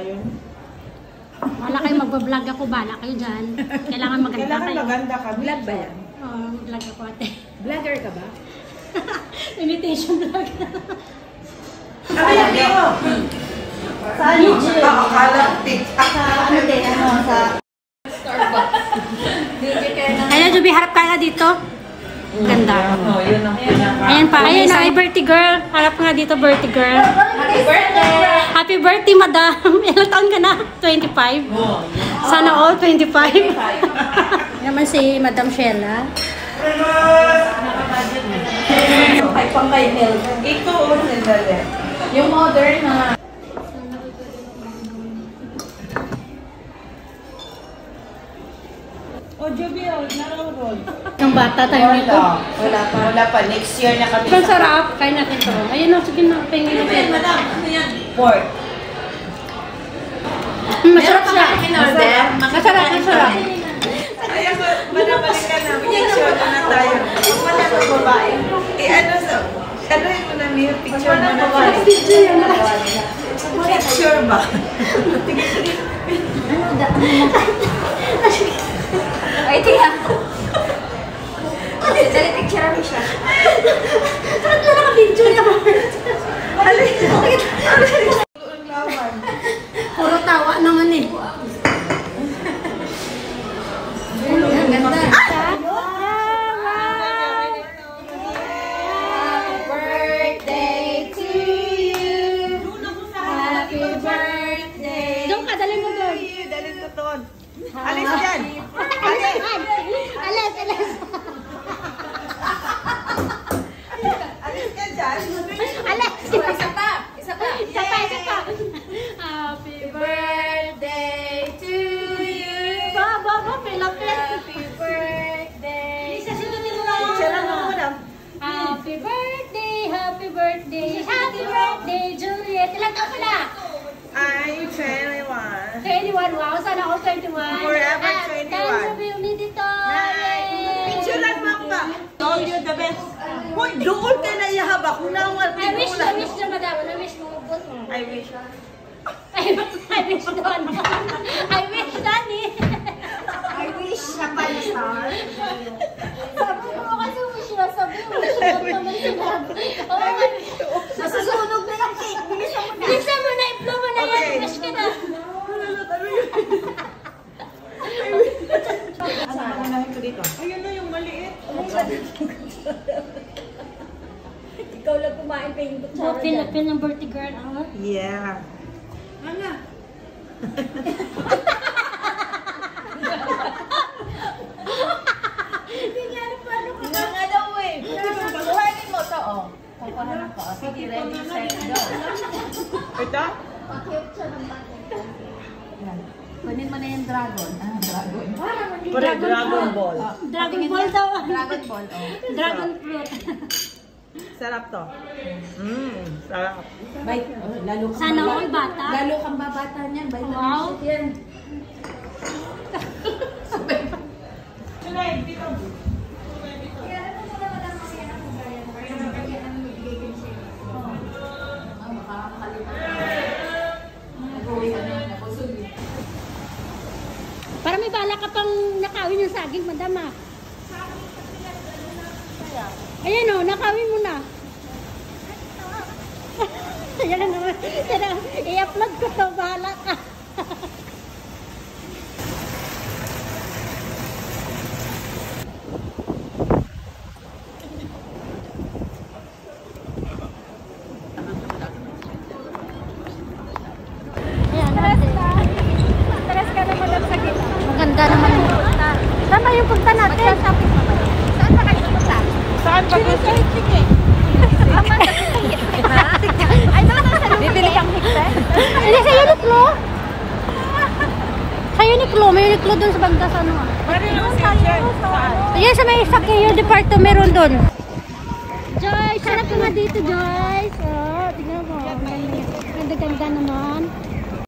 yun. Wala kayo magbablog ako, bala kayo dyan. Kailangan maganda Kailangan kayo. maganda ka. Vlog ba yan? Oo, vlog ako ate. Vlogger ka ba? Imitation vlog. Ano yan mo? Sa YouTube. Akala Sa ano din, sa Starbucks. Ayan, Juby, harap ka nga dito. Ganda. Oo, yun ang pinaka. Ayan pa. Ayan na, ay birthday girl. Harap nga dito, birthday girl. Happy birthday! Happy birthday, madam. Ilang taon ka na? 25? Sana all 25. Naman si Madam Sheila. Ay, pang kay Nel. Ito, sandali. Yung modern na. O, Joby, naroroll. Yung bata tayo nito. Wala pa. Next year na kami. Ang sarap. Kain natin ito. Ayun na, sige na. Pingin natin. Madam, ano yan? Pork. Masarap siya. Masarap. Kaya manabalik ka na. Picture na tayo. Wala na babae. Ano yung mo namin yung picture na babae? Picture ba? Ay, tingnan. Dali, picture mo siya. Sarap na naka-video niya. Puro tawa naman eh. Ang ganda. Doon ka, dali mo doon. Dalhin ko doon. Alis dyan. Alas. Alis ka dyan. Alas. Isa pa. Happy Birthday to you. Ba, pilapit. Happy birthday. Lisa, sinutin mo na. Picture mo muna. Happy birthday, Juliet. Ilan taon ka na? I'm 21. 21, wow. Sana ako 21. Forever 21. Dance of you, dito. Picture lang pa. All you the best. Hoy, doon ka na ihaba. Kung nawal, I wish na, madam. I wish mo. I wish. I wish doon. I wish, Dani. I wish na pan-star. Sabi mo kasi wish na. Sabi mo wish naman sinabi. Nasusunog na lang cake. Bilisan mo na. Bilisan mo na. I-blow mo na yan. Wish ka na. Ano unahin ko dito? Ayun na yung maliit. Ikaw lang kumain pa yung kutsara dyan. Pinapin ng birthday girl. Ah. Yeah. Ano? Hindi nga na paano ka. Nga nga daw eh. Kuhanin mo to, oh. Kuhanin ko. Sige, ready, set, go. Ito? Pakiyot siya ng bata. Kunin mo na yung dragon. Dragon. Correct, Dragon Ball. Dragon Ball daw. Dragon ball, oh. Dragon fruit. Sarap to. Sarap. Bay, lalo kang Sana all bata. Lalo kang babata niyan. Bay, Wow. yan. Para may bala ka pang nakawin yung saging, madam ah. Ayan o, nakawin mo na. Ayan na naman. I-upload ko to, bahala ka. Maganda naman yung punta. Saan ba yung punta natin? Saan ba kayo punta? Saan pa gusto? Ay, doon sa Uniqlo. Bibili kang hikte? Hindi, sa Uniqlo. Sa Uniqlo. May Uniqlo doon sa banda sa ano. Ayan, sa may Sakeo Departo meron doon. Joyce, sarap ka nga dito, Joyce. Oh, tingnan mo. Ganda-ganda naman.